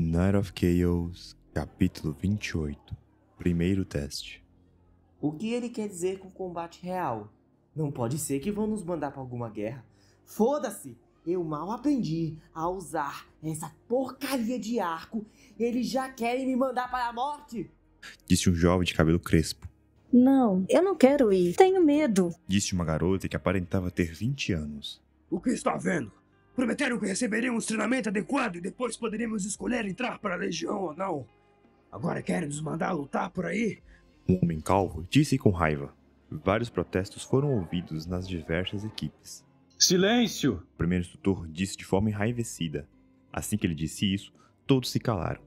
Night of Chaos, capítulo 28. Primeiro teste. O que ele quer dizer com combate real? Não pode ser que vão nos mandar pra alguma guerra. Foda-se! Eu mal aprendi a usar essa porcaria de arco e eles já querem me mandar para a morte! Disse um jovem de cabelo crespo. Não, eu não quero ir. Tenho medo. Disse uma garota que aparentava ter 20 anos. O que está vendo? Prometeram que receberíamos treinamento adequado e depois poderíamos escolher entrar para a Legião ou não. Agora querem nos mandar lutar por aí? Um homem calvo disse com raiva. Vários protestos foram ouvidos nas diversas equipes. Silêncio! O primeiro instrutor disse de forma enraivecida. Assim que ele disse isso, todos se calaram.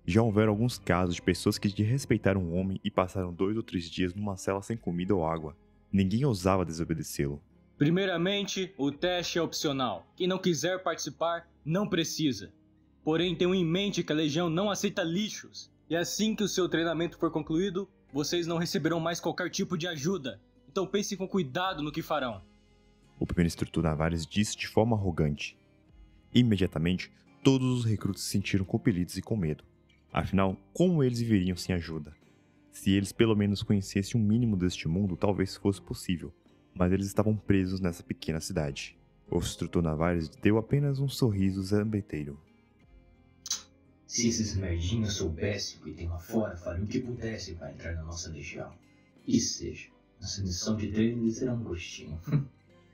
Já houveram alguns casos de pessoas que desrespeitaram o homem e passaram 2 ou 3 dias numa cela sem comida ou água. Ninguém ousava desobedecê-lo. Primeiramente, o teste é opcional. Quem não quiser participar, não precisa. Porém, tenham em mente que a Legião não aceita lixos. E assim que o seu treinamento for concluído, vocês não receberão mais qualquer tipo de ajuda. Então pensem com cuidado no que farão. O primeiro instrutor Navares disse de forma arrogante. Imediatamente, todos os recrutas se sentiram compelidos e com medo. Afinal, como eles viveriam sem ajuda? Se eles pelo menos conhecessem um mínimo deste mundo, talvez fosse possível. Mas eles estavam presos nessa pequena cidade. O instrutor Navares deu apenas um sorriso zambeteiro. Se esses merdinhas soubessem o que tem lá fora, fariam o que pudessem para entrar na nossa legião. Que seja, nossa missão de treino lhes terá um gostinho.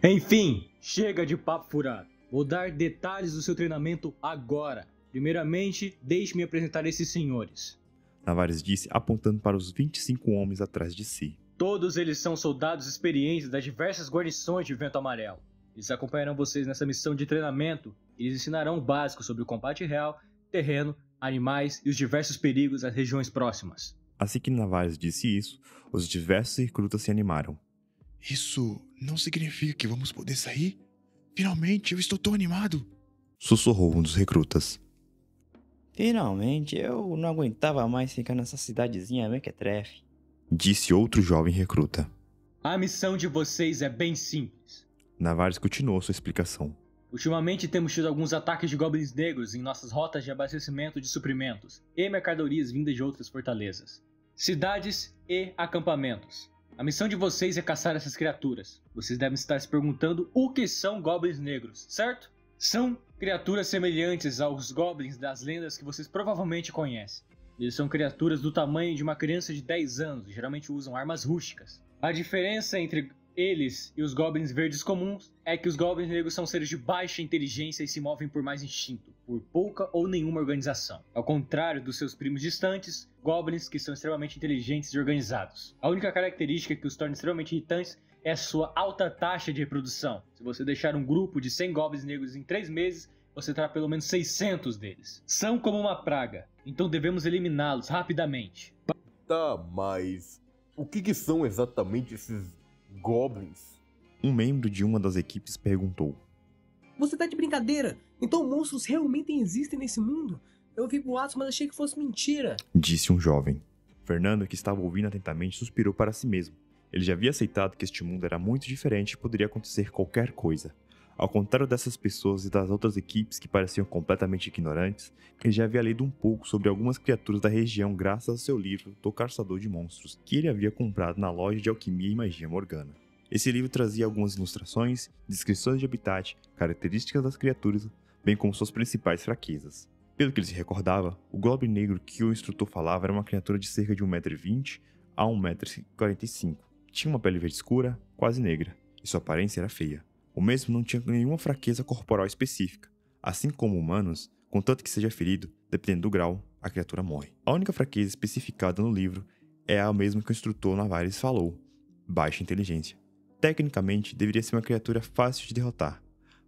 Enfim, chega de papo furado. Vou dar detalhes do seu treinamento agora. Primeiramente, deixe-me apresentar esses senhores. Navares disse, apontando para os 25 homens atrás de si. Todos eles são soldados experientes das diversas guarnições de Vento Amarelo. Eles acompanharão vocês nessa missão de treinamento e lhes ensinarão o básico sobre o combate real, terreno, animais e os diversos perigos das regiões próximas. Assim que Navares disse isso, os diversos recrutas se animaram. Isso não significa que vamos poder sair? Finalmente, eu estou tão animado! Sussurrou um dos recrutas. Finalmente, eu não aguentava mais ficar nessa cidadezinha mequetrefe. Disse outro jovem recruta. A missão de vocês é bem simples. Navares continuou sua explicação. Ultimamente temos tido alguns ataques de goblins negros em nossas rotas de abastecimento de suprimentos e mercadorias vindas de outras fortalezas, cidades e acampamentos. A missão de vocês é caçar essas criaturas. Vocês devem estar se perguntando o que são goblins negros, certo? São criaturas semelhantes aos goblins das lendas que vocês provavelmente conhecem. Eles são criaturas do tamanho de uma criança de 10 anos e geralmente usam armas rústicas. A diferença entre eles e os goblins verdes comuns é que os goblins negros são seres de baixa inteligência e se movem por mais instinto, por pouca ou nenhuma organização. Ao contrário dos seus primos distantes, goblins que são extremamente inteligentes e organizados. A única característica que os torna extremamente irritantes é a sua alta taxa de reprodução. Se você deixar um grupo de 100 goblins negros em 3 meses, você terá pelo menos 600 deles. São como uma praga, então devemos eliminá-los rapidamente. Tá, mas o que são exatamente esses goblins? Um membro de uma das equipes perguntou. Você tá de brincadeira? Então monstros realmente existem nesse mundo? Eu ouvi boatos, mas achei que fosse mentira. Disse um jovem. Fernando, que estava ouvindo atentamente, suspirou para si mesmo. Ele já havia aceitado que este mundo era muito diferente e poderia acontecer qualquer coisa. Ao contrário dessas pessoas e das outras equipes que pareciam completamente ignorantes, ele já havia lido um pouco sobre algumas criaturas da região graças ao seu livro Do Caçador de Monstros, que ele havia comprado na loja de alquimia e magia Morgana. Esse livro trazia algumas ilustrações, descrições de habitat, características das criaturas, bem como suas principais fraquezas. Pelo que ele se recordava, o Goblin Negro que o instrutor falava era uma criatura de cerca de 1,20 m a 1,45 m. Tinha uma pele verde escura, quase negra, e sua aparência era feia. O mesmo não tinha nenhuma fraqueza corporal específica. Assim como humanos, contanto que seja ferido, dependendo do grau, a criatura morre. A única fraqueza especificada no livro é a mesma que o instrutor Navares falou: baixa inteligência. Tecnicamente, deveria ser uma criatura fácil de derrotar,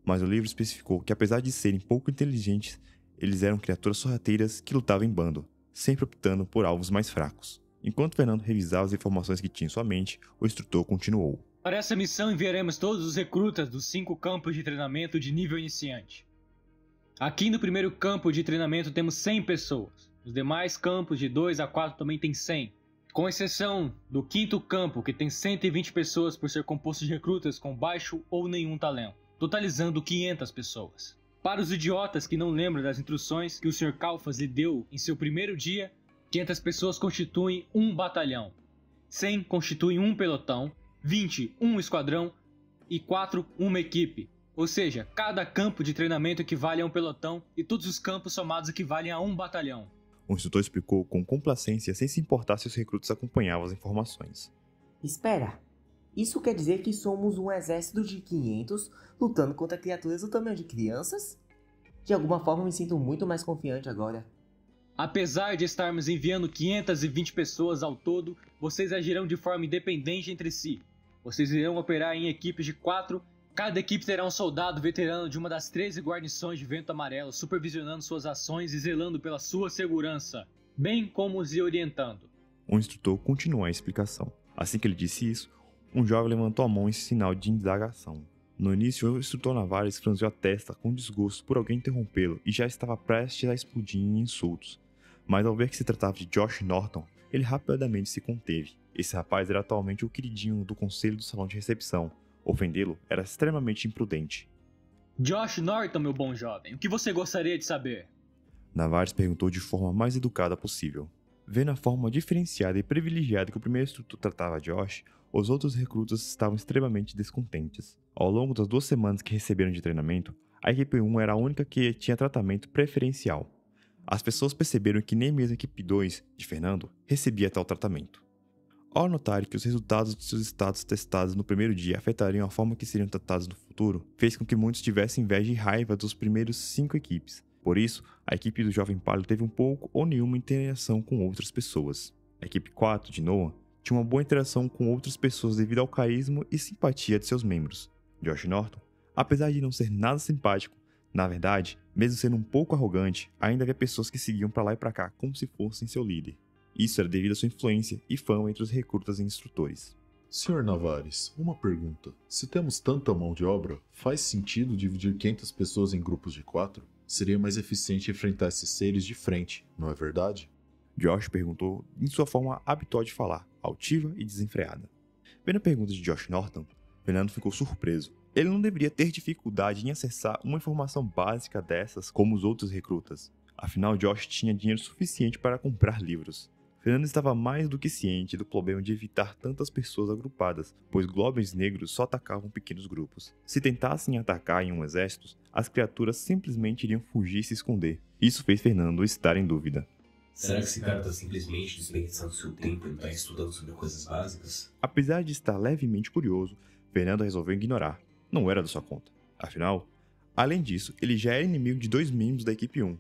mas o livro especificou que apesar de serem pouco inteligentes, eles eram criaturas sorrateiras que lutavam em bando, sempre optando por alvos mais fracos. Enquanto Fernando revisava as informações que tinha em sua mente, o instrutor continuou. Para essa missão enviaremos todos os recrutas dos 5 campos de treinamento de nível iniciante. Aqui no primeiro campo de treinamento temos 100 pessoas. Os demais campos de 2 a 4 também tem 100. Com exceção do 5º campo, que tem 120 pessoas por ser composto de recrutas com baixo ou nenhum talento, totalizando 500 pessoas. Para os idiotas que não lembram das instruções que o Sr. Kalfas lhe deu em seu primeiro dia, 500 pessoas constituem um batalhão, 100 constituem um pelotão, 20 um esquadrão e 4 uma equipe. Ou seja, cada campo de treinamento equivale a um pelotão e todos os campos somados equivalem a um batalhão. O instrutor explicou com complacência sem se importar se os recrutas acompanhavam as informações. Espera, isso quer dizer que somos um exército de 500 lutando contra criaturas do tamanho de crianças? De alguma forma me sinto muito mais confiante agora. Apesar de estarmos enviando 520 pessoas ao todo, vocês agirão de forma independente entre si. Vocês irão operar em equipes de 4. Cada equipe terá um soldado veterano de uma das 13 guarnições de Vento Amarelo, supervisionando suas ações e zelando pela sua segurança, bem como os orientando. O instrutor continuou a explicação. Assim que ele disse isso, um jovem levantou a mão em sinal de indagação. No início, o instrutor Navarres franziu a testa com desgosto por alguém interrompê-lo e já estava prestes a explodir em insultos. Mas ao ver que se tratava de Josh Norton, ele rapidamente se conteve. Esse rapaz era atualmente o queridinho do conselho do salão de recepção. Ofendê-lo era extremamente imprudente. Josh Norton, meu bom jovem, o que você gostaria de saber? Navarres perguntou de forma mais educada possível. Vendo a forma diferenciada e privilegiada que o primeiro instrutor tratava Josh, os outros recrutas estavam extremamente descontentes. Ao longo das 2 semanas que receberam de treinamento, a equipe 1 era a única que tinha tratamento preferencial. As pessoas perceberam que nem mesmo a equipe 2, de Fernando, recebia tal tratamento. Ao notarem que os resultados de seus estados testados no primeiro dia afetariam a forma que seriam tratados no futuro, fez com que muitos tivessem inveja e raiva dos primeiros 5 equipes. Por isso, a equipe do Jovem Pálido teve um pouco ou nenhuma interação com outras pessoas. A equipe 4, de Noah, tinha uma boa interação com outras pessoas devido ao carisma e simpatia de seus membros. Josh Norton, apesar de não ser nada simpático, na verdade, mesmo sendo um pouco arrogante, ainda havia pessoas que seguiam pra lá e pra cá como se fossem seu líder. Isso era devido à sua influência e fama entre os recrutas e instrutores. Sr. Navarres, uma pergunta. Se temos tanta mão de obra, faz sentido dividir 500 pessoas em grupos de 4? Seria mais eficiente enfrentar esses seres de frente, não é verdade? Josh perguntou em sua forma habitual de falar, altiva e desenfreada. Vendo a pergunta de Josh Norton, Fernando ficou surpreso. Ele não deveria ter dificuldade em acessar uma informação básica dessas como os outros recrutas. Afinal, Josh tinha dinheiro suficiente para comprar livros. Fernando estava mais do que ciente do problema de evitar tantas pessoas agrupadas, pois goblins negros só atacavam pequenos grupos. Se tentassem atacar em um exército, as criaturas simplesmente iriam fugir e se esconder. Isso fez Fernando estar em dúvida. Será que esse cara tá simplesmente desperdiçando seu tempo e não tá estudando sobre coisas básicas? Apesar de estar levemente curioso, Fernando resolveu ignorar. Não era da sua conta. Afinal, além disso, ele já era inimigo de 2 membros da equipe 1.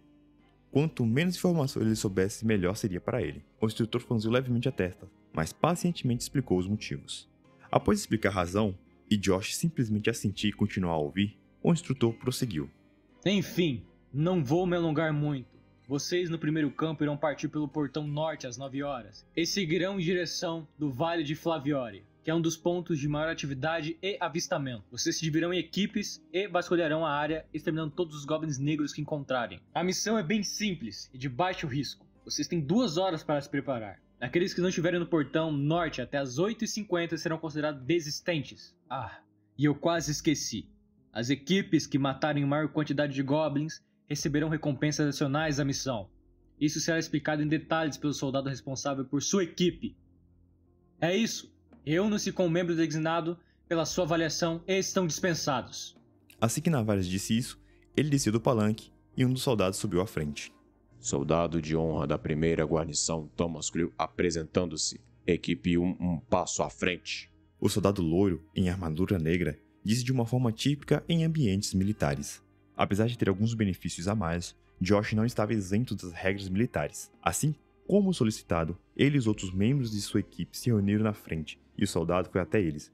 Quanto menos informação ele soubesse, melhor seria para ele. O instrutor franziu levemente a testa, mas pacientemente explicou os motivos. Após explicar a razão, e Josh simplesmente assentir e continuar a ouvir, o instrutor prosseguiu. Enfim, não vou me alongar muito. Vocês no primeiro campo irão partir pelo portão norte às 9 horas e seguirão em direção do Vale de Flaviore, que é um dos pontos de maior atividade e avistamento. Vocês se dividirão em equipes e vasculharão a área, exterminando todos os goblins negros que encontrarem. A missão é bem simples e de baixo risco. Vocês têm 2 horas para se preparar. Aqueles que não estiverem no portão norte até as 8h50 serão considerados desistentes. E eu quase esqueci. As equipes que matarem maior quantidade de goblins receberão recompensas adicionais à missão. Isso será explicado em detalhes pelo soldado responsável por sua equipe. É isso. Reúnam-se com o membro designado pela sua avaliação e estão dispensados. Assim que Navarres disse isso, ele desceu do palanque e um dos soldados subiu à frente. Soldado de honra da primeira guarnição Thomas Crew apresentando-se. Equipe 1, um passo à frente. O soldado loiro, em armadura negra, disse de uma forma típica em ambientes militares. Apesar de ter alguns benefícios a mais, Josh não estava isento das regras militares. Assim como solicitado, ele e os outros membros de sua equipe se reuniram na frente e o soldado foi até eles.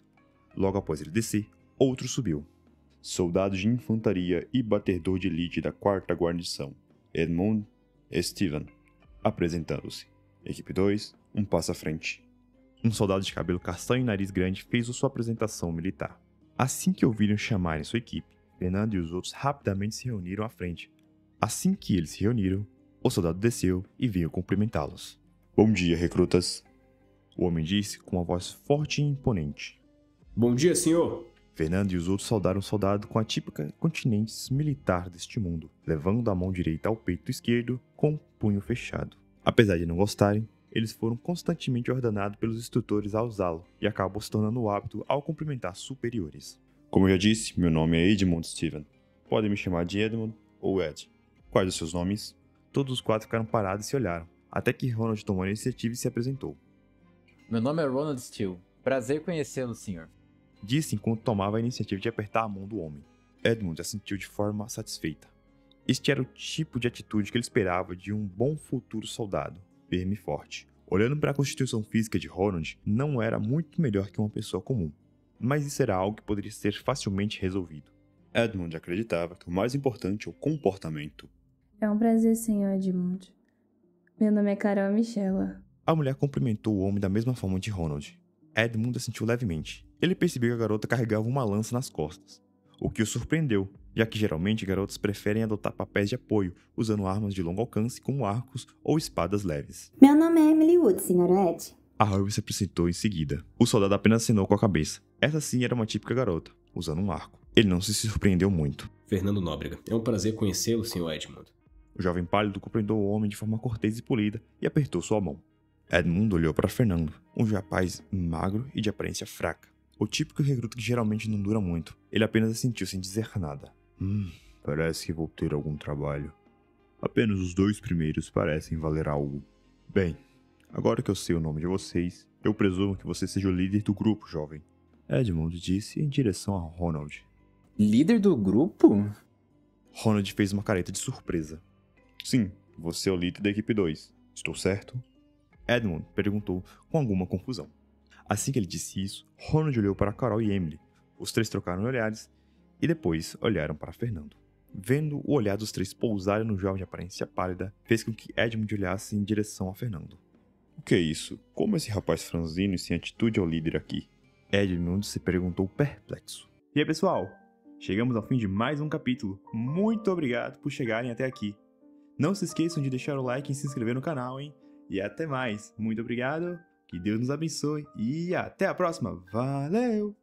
Logo após ele descer, outro subiu. Soldado de infantaria e batedor de elite da 4ª guarnição, Edmund Steven, apresentando-se. Equipe 2, um passo à frente. Um soldado de cabelo castanho e nariz grande fez sua apresentação militar. Assim que ouviram chamarem sua equipe, Fernando e os outros rapidamente se reuniram à frente. Assim que eles se reuniram, o soldado desceu e veio cumprimentá-los. Bom dia, recrutas. O homem disse com uma voz forte e imponente. Bom dia, senhor. Fernando e os outros saudaram o soldado com a típica continência militar deste mundo, levando a mão direita ao peito esquerdo com o punho fechado. Apesar de não gostarem, eles foram constantemente ordenados pelos instrutores a usá-lo, e acabou se tornando o hábito ao cumprimentar superiores. Como eu já disse, meu nome é Edmund Steven. Podem me chamar de Edmund ou Ed. Quais os seus nomes? Todos os 4 ficaram parados e se olharam, até que Ronald tomou a iniciativa e se apresentou. Meu nome é Ronald Steele. Prazer conhecê-lo, senhor. Disse enquanto tomava a iniciativa de apertar a mão do homem. Edmund assentiu de forma satisfeita. Este era o tipo de atitude que ele esperava de um bom futuro soldado, firme e forte. Olhando para a constituição física de Ronald, não era muito melhor que uma pessoa comum, mas isso era algo que poderia ser facilmente resolvido. Edmund acreditava que o mais importante é o comportamento. É um prazer, senhor Edmund. Meu nome é Carol Michela. A mulher cumprimentou o homem da mesma forma de Ronald. Edmund assentiu levemente. Ele percebeu que a garota carregava uma lança nas costas, o que o surpreendeu, já que geralmente garotas preferem adotar papéis de apoio, usando armas de longo alcance como arcos ou espadas leves. Meu nome é Emily Wood, senhora Ed. A Harvey se apresentou em seguida. O soldado apenas acenou com a cabeça. Essa sim era uma típica garota, usando um arco. Ele não se surpreendeu muito. Fernando Nóbrega, é um prazer conhecê-lo, Sr. Edmund. O jovem pálido cumprimentou o homem de forma cortês e polida e apertou sua mão. Edmund olhou para Fernando, um rapaz magro e de aparência fraca. O típico recruta que geralmente não dura muito. Ele apenas assentiu sem dizer nada. Parece que vou ter algum trabalho. Apenas os 2 primeiros parecem valer algo. Bem, agora que eu sei o nome de vocês, eu presumo que você seja o líder do grupo, jovem. Edmund disse em direção a Ronald. Líder do grupo? Ronald fez uma careta de surpresa. Sim, você é o líder da equipe 2. Estou certo? Edmund perguntou com alguma confusão. Assim que ele disse isso, Ronald olhou para Carol e Emily. Os 3 trocaram olhares e depois olharam para Fernando. Vendo o olhar dos 3 pousar no jovem de aparência pálida, fez com que Edmund olhasse em direção a Fernando. O que é isso? Como esse rapaz franzino e sem atitude é o líder aqui? Edmund se perguntou perplexo. E aí, pessoal? Chegamos ao fim de mais um capítulo. Muito obrigado por chegarem até aqui. Não se esqueçam de deixar o like e se inscrever no canal, hein? E até mais. Muito obrigado. Que Deus nos abençoe e até a próxima. Valeu!